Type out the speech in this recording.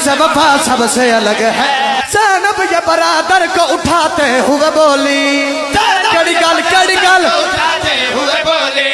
से वफा सबसे अलग है। ज़ैनब ये बरादर को उठाते हुए बोली, कड़ी गल उठाते हुए बोले